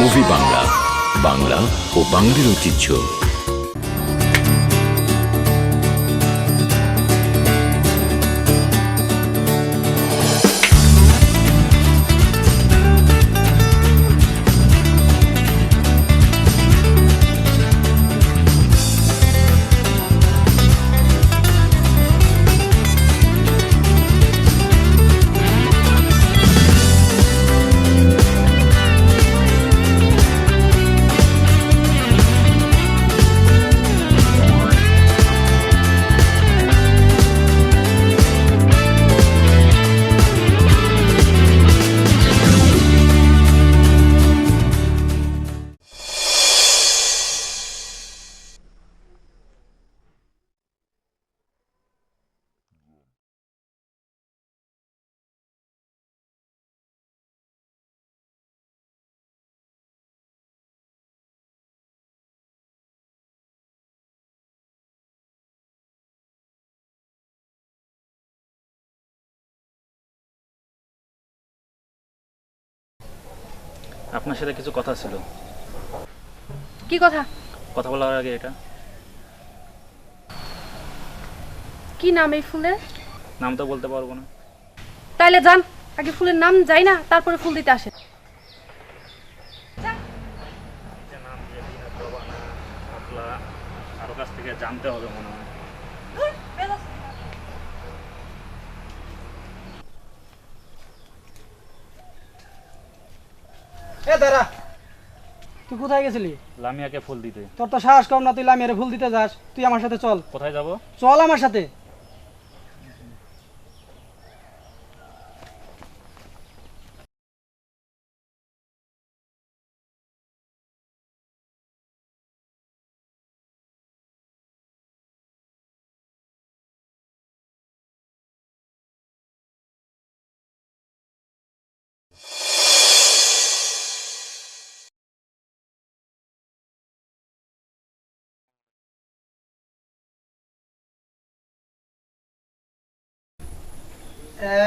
Movie Bangla, Bangla ও বাঙালির ঐতিহ্য। আপনার সাথে কিছু কথা ছিল। কি কথা? কথা বলার আগে এটা কি নাম এই ফুলের? নাম তো বলতে পারবো না। তাইলে যান, আগে ফুলের নাম যাই না, তারপরে ফুল দিতে আসেন। কারো কাছ থেকে জানতে হবে মনে হয়। এ দাঁড়া, তুই কোথায় গেছিলি? লামিয়াকে ফুল দিতে। তোর তো সাহস কম না, তুই লামিয়ারে ফুল দিতে যাস? তুই আমার সাথে চল। কোথায় যাব? চল আমার সাথে।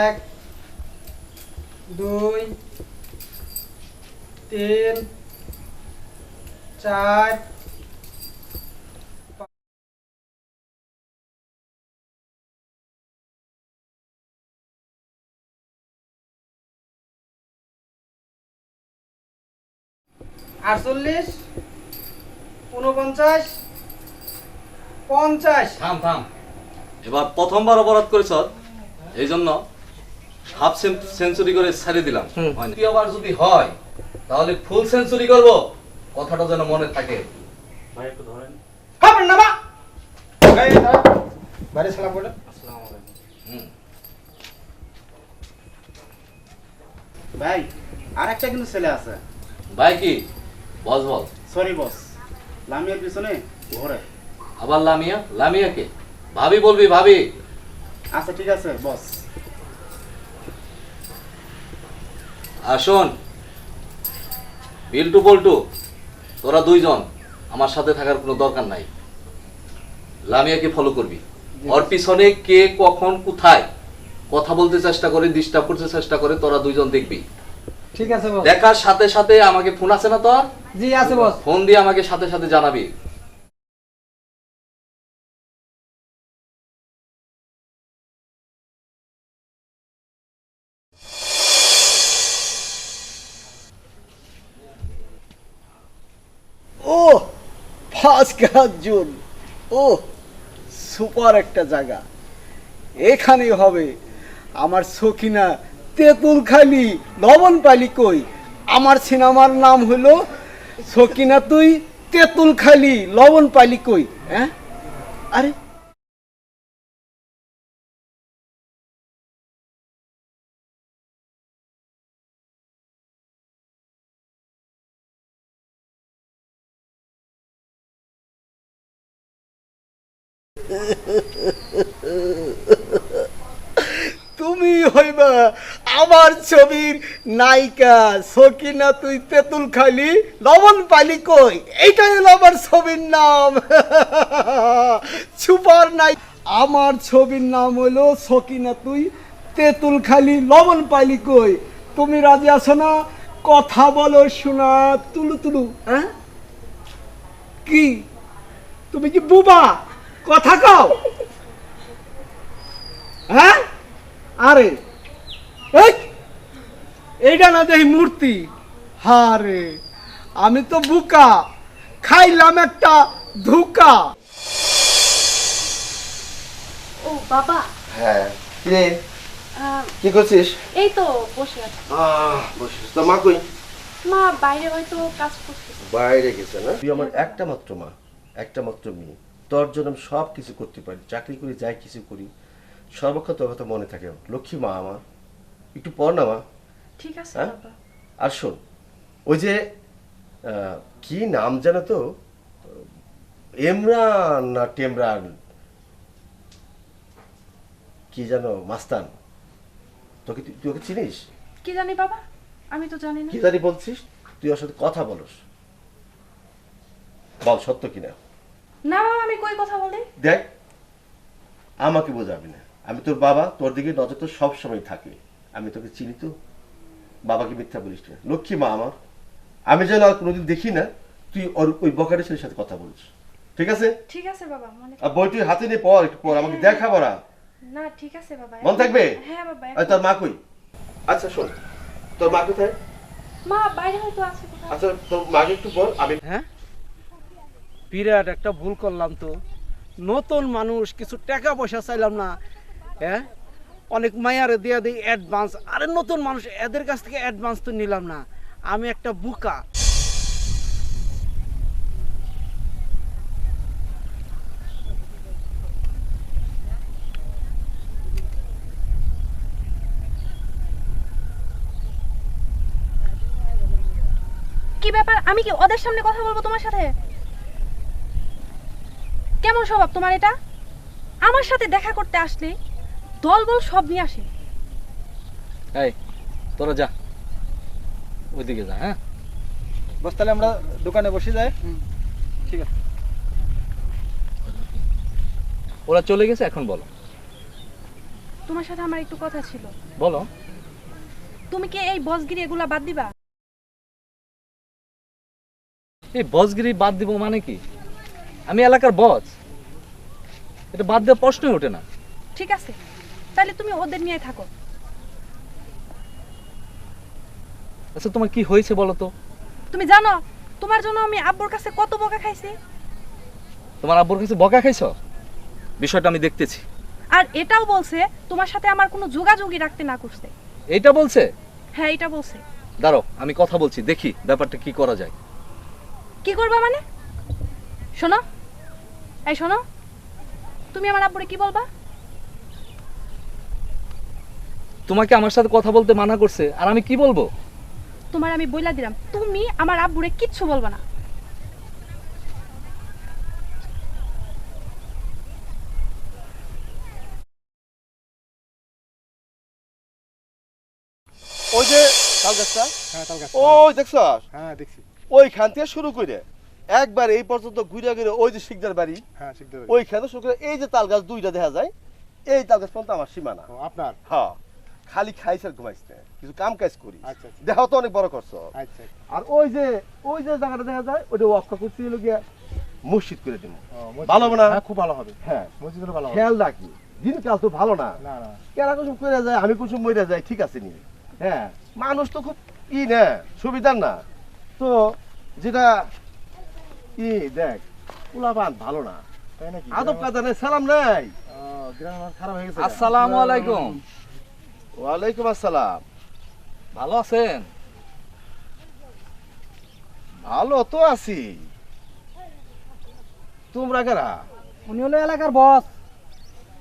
এক, দুই, তিন, চার, আটচল্লিশ, 49, 50। থাম থাম, এবার প্রথমবার অপরাধ করেছ, এই জন্য হাফ সেঞ্চুরি করে ছেড়ে দিলাম। দ্বিতীয়বার যদি হয় তাহলে ফুল সেঞ্চুরি করব, কথাটা যেন মনে থাকে। ভাই একটু ধরেন। হবে না বা এই দাঁড়া, বাইরে সালাম করে। আসসালামু আলাইকুম। ভাই আর একটা কিন্তু ছেলে আছে। ভাই কি বস? বল। সরি বস, লামিয়ার পিছনে ঘরে। আবার লামিয়া? লামিয়াকে ভাবি বলবি? ভাবি? আচ্ছা ঠিক আছে বস। আর শোন, বিল্টু পল্টু, তোরা দুইজন আমার সাথে থাকার কোনো দরকার নাই। লামিয়াকে ফলো করবি। ওর পিছনে কে কখন কোথায় কথা বলতে চেষ্টা করে, ডিস্টার্ব করতে চেষ্টা করে, তোরা দুইজন দেখবি। ঠিক আছে বস। দেখার সাথে সাথে আমাকে ফোন আছে না তোর? জি আছে বস। ফোন দিয়ে আমাকে সাথে সাথে জানাবি। ও ফার্স্ট ক্লাস জোন, ও সুপার একটা জায়গা। এখানেই হবে আমার সখিনা তেঁতুলখালি লবণ পালি কই। আমার সিনেমার নাম হলো সখিনা তুই তেঁতুলখালি লবণ পালি কই। হ্যাঁ, আরে তুমি হইবা আমার ছবির নায়িকা সকিনা তুই তেঁতুল খালি লবণ পালি কই। এইটাই হলো আমার ছবির নাম। সুপার নাই, আমার ছবির নাম হলো সকিনা তুই তেঁতুল খালি লবণ পালি কই। তুমি রাজি আছো না? কথা বলো শোনা তুলু তুলু, হ্যাঁ? কি তুমি কি বুবা? কথা কও, হ্যাঁ? আরে এই, এইটা না দেখি মূর্তি। হারে আমি তো বুকা, খাইলাম একটা ধোকা। ও বাবা, হ্যাঁ কিরে আহ, কি করছিস? এই তো বসে আছি। বসিস তো মা কই? মা বাইরে হয়তো কাজ করছে। বাইরে গেছে না? তুই আমার একটা মাত্র মা, একটা মাত্র মেয়ে। তোর জন্য আমি সব কিছু করতে পারি, চাকরি করি, যাই কিছু করি, সর্বক্ষণ তোর কথা মনে থাকে। লক্ষ্মী মা আমার, একটু পড় না মা। ঠিক আছে হ্যাঁ? বাবা। আর শোন, ওই যে কি নাম জানো তো, এমরান না টেমরান কি জানো, মাস্তান, তোকে তুই ওকে চিনিস? কি জানি বাবা, আমি তো জানি না। কি জানি বলছিস? তুই ওর সাথে কথা বলস, বল সত্য কিনা। না বাবা, আমি কই কথা বলি? দেখ, আমাকে বোঝাবি না, আমি তোর বাবা, তোর দিকে নজর তো সবসময় থাকে। আমি তোকে চিনি তো, বাবাকে মিথ্যা বলিস না। লক্ষ্মী মা আমার, আমি যেন আর কোনোদিন দেখি না তুই ওর ওই বকাটে ছেলের সাথে কথা বলিস, ঠিক আছে? ঠিক আছে বাবা, মনে আর বই তুই হাতে নিয়ে পড়, একটু পড়, আমাকে দেখা বড়া, না। ঠিক আছে বাবা, মন থাকবে? হ্যাঁ বাবা। আর তোর মা কই? আচ্ছা শোন, তোর মা কোথায়? মা বাইরে হয়তো আছে কোথাও। আচ্ছা তোর মাকে একটু বল, আমি হ্যাঁ, বিরাট একটা ভুল করলাম তো। নতুন মানুষ, কিছু টাকা পয়সা চাইলাম না, হ্যাঁ? অনেক মায়ারে দিয়ে দিই অ্যাডভান্স। আরে নতুন মানুষ, এদের কাছ থেকে অ্যাডভান্স তো নিলাম না। আমি একটা বুকা। কি ব্যাপার, আমি কি ওদের সামনে কথা বলবো তোমার সাথে? কেমন স্বভাব তোমার এটা? আমার সাথে দেখা করতে আসলে দলবল সব নিয়ে আসে। এই তোরা যা, ওইদিকে যা। হ্যাঁ, বস তাহলে আমরা দোকানে বসে যাই। ঠিক আছে। ওরা চলে গেছে, এখন বলো। তোমার সাথে আমার একটু কথা ছিল। বলো। তুমি কি এই বসগিরি এগুলা বাদ দিবা? এই বসগিরি বাদ দিব মানে কি? আমি এলাকার বস, এটা বাদ দেওয়ার প্রশ্নই ওঠে না। ঠিক আছে, তাহলে তুমি ওদের নিয়ে থাকো। আচ্ছা তোমার কি হয়েছে বলো তো? তুমি জানো তোমার জন্য আমি আব্বুর কাছে কত বকা খাইছি? তোমার আব্বুর কাছে বকা খাইছো? বিষয়টা আমি দেখতেছি। আর এটাও বলছে তোমার সাথে আমার কোনো যোগাযোগই রাখতে না করছে। এইটা বলছে? হ্যাঁ, এটা বলছে। দাঁড়াও, আমি কথা বলছি, দেখি ব্যাপারটা কি করা যায়। কি করবা মানে? শোনো, এই শোনো, তুমি আমার আব্বুরে কি বলবা? তোমাকে আমার সাথে কথা বলতে মানা করছে, আর আমি কি বলবো? তোমার আমি বইলা দিলাম, তুমি আমার আব্বুরে কিচ্ছু বলবা না। ওই যে তাল গাছটা, হ্যাঁ তাল গাছ। ওই দেখছস? হ্যাঁ দেখছি। ওইখান থেকে শুরু করে একবার এই পর্যন্ত ঘুরে ঘুরে ওই যে শিকদার বাড়ি, হ্যাঁ শিখতে পারি। ওইখানে শুরু করে এই যে তাল গাছ দুইটা দেখা যায়, এই তাল গাছ পর্যন্ত আমার সীমানা। ও, আপনার? হ্যাঁ, খালি খাইছ আর ঘুমাইছ না, কিছু কাম কাজ করি। আচ্ছা, আচ্ছা। দেখাও তো অনেক বড় করছো। আচ্ছা। আর ওই যে জায়গাটা দেখা যায়, ওটা ওয়াক্ফ করতে হলো গিয়া মসজিদ করে দিব। ও, মসজিদ। ভালো হবে না? হ্যাঁ, খুব ভালো হবে। হ্যাঁ, মসজিদ হলে ভালো হবে। খেয়াল রাখি, দিনকাল তো ভালো না। না না। কেনা কুসুম করে যায়, আমি কুসুম মরে যাই, ঠিক আছে নি? হ্যাঁ, মানুষ তো খুব ই না, সুবিধার না তো, যেটা ই দেখ, পোলাপান ভালো না, তাই নাকি? আদব কাদা নেই, সালাম নাই। ও, গ্রাম আমার খারাপ হয়ে গেছে। আসসালামু আলাইকুম। ওয়ালাইকুম আসসালাম। ভালো আছেন? ভালো তো আছি, তোমরা কারা? উনি হলো এলাকার বস।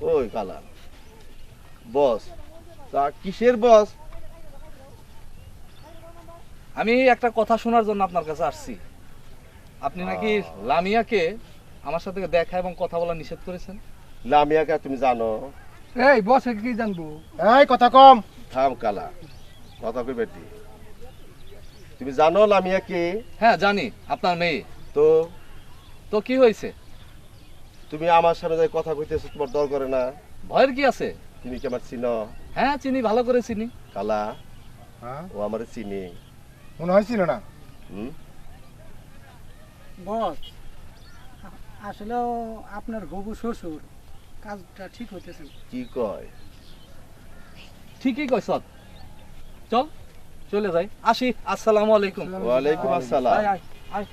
ওই কালা বস, তা কিসের বস? আমি একটা কথা শোনার জন্য আপনার কাছে আসছি। আপনি নাকি লামিয়াকে আমার সাথে দেখা এবং কথা বলা নিষেধ করেছেন। লামিয়াকে তুমি জানো? এই বসে কি জানবো? এই কথা কম। থাম কালা, কথা কই বেটি, তুমি জানো লামিয়াকে? হ্যাঁ জানি, আপনার মেয়ে। তো তো কি হয়েছে? তুমি আমার সামনে যাই কথা কইতেছো, তোমার দর করে না? ভয়ের কি আছে? তুমি কি আমার চিনো? হ্যাঁ চিনি, ভালো করে চিনি। কালা, হ্যাঁ। ও আমার চিনি, মনে হয়েছিল না? হুম? বস আসলে আপনার হবু শ্বশুর কাজটা ঠিক হইতেছে না। কি কয়? ঠিকই কইছ, চল চলে যাই, আসি। আসসালামু আলাইকুম। ওয়ালাইকুম আসসালাম। আয় আয় আয়।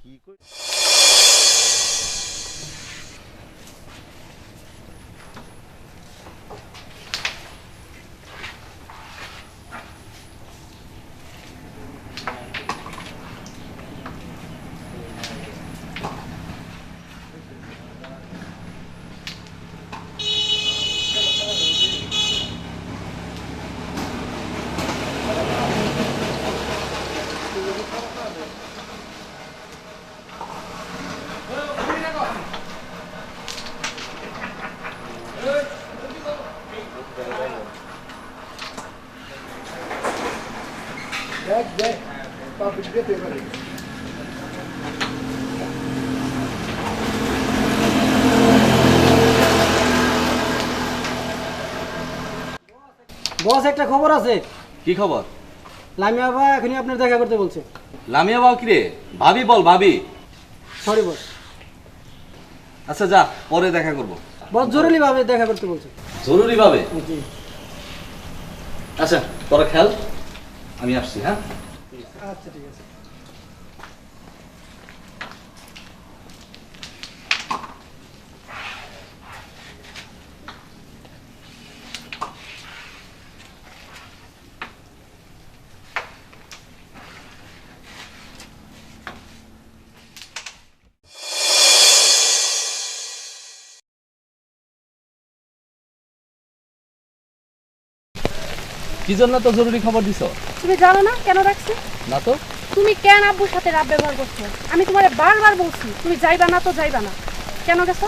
কি কই? বস একটা খবর আছে, কি খবর? লামিয়া বাবা এখনই আপনার দেখা করতে বলছে। লামিয়া বাবা কিরে? ভাবি বল, ভাবি। Sorry boss. আচ্ছা যা, পরে দেখা করব। বস জরুরি ভাবে দেখা করতে বলছে। জরুরি ভাবে? জি। আচ্ছা তোরা খেল, আমি আসছি। হ্যাঁ আচ্ছা ঠিক আছে। কি জন্য তো জরুরি খবর দিছ? তুমি জানো না কেন রাখছি? না তো। তুমি কেন আব্বুর সাথে রাব ব্যবহার করছো? আমি তোমারে বারবার বলছি তুমি যাইবা না তো যাইবা না, কেন গেছো?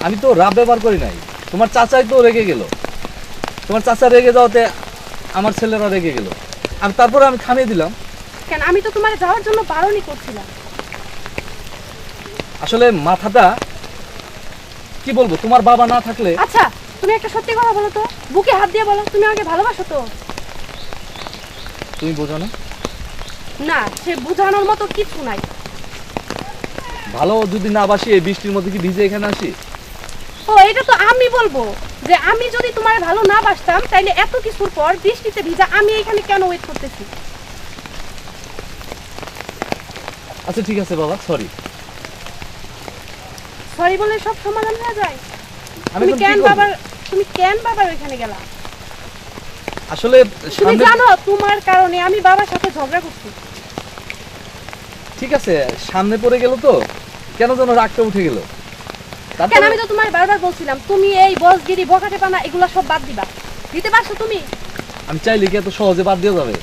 আমি তো রাব ব্যবহার করি নাই, তোমার চাচাই তো রেগে গেল। তোমার চাচা রেগে যাওয়াতে আমার ছেলেরা রেগে গেল, আমি তারপরে আমি থামিয়ে দিলাম। কেন আমি তো তোমারে যাওয়ার জন্য বারণই করছিলাম। আসলে মাথাটা কি বলবো, তোমার বাবা না থাকলে। আচ্ছা তুমি একটা সত্যি কথা বলো তো, বুকে হাত দিয়ে বলো তুমি আমাকে ভালোবাসো তো? তুমি বোঝো না? না, সে বুঝানোর মতো কিছু নাই। ভালো যদি না বাসি এই বৃষ্টির মধ্যে কি ভিজে এখানে আসি? ও এটা তো আমি বলবো যে আমি যদি তোমার ভালো না বাসতাম তাইলে এত কিছুর পর বৃষ্টিতে ভিজা আমি এখানে কেন ওয়েট করতেছি? আচ্ছা ঠিক আছে বাবা, সরি। সরি বলে সব সমাধান হয়ে যায়? আমি তুমি এখন কি কেন করব? বাবার ওইখানে গেলা? আসলে তুমি সামনে- জানো তোমার কারণে আমি বাবার সাথে ঝগড়া করছি। ঠিক আছে, সামনে পড়ে গেল তো কেন যেন রাগটা উঠে গেল। তারপরে- কেন আমি তো তোমার বারবার বলছিলাম তুমি এই বসগিরি বকাটেপানা এগুলো সব বাদ দিবা। দিতে পারছো তুমি? আমি চাইলে কি এত সহজে বাদ দিয়ে যাবে?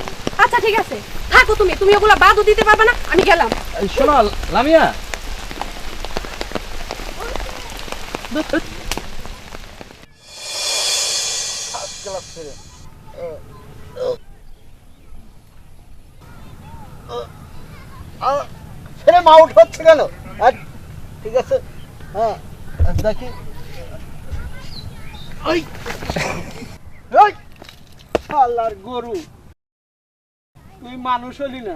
আচ্ছা ঠিক আছে থাকো, তুমি ওগুলো বাদও দিতে পারবে না, আমি গেলাম। এই শোনো লামিয়া, ছেলে মা উঠ হচ্ছে কেন? ঠিক আছে, হ্যাঁ দেখি। আল্লাহর গরু, তুই মানুষ হলি না।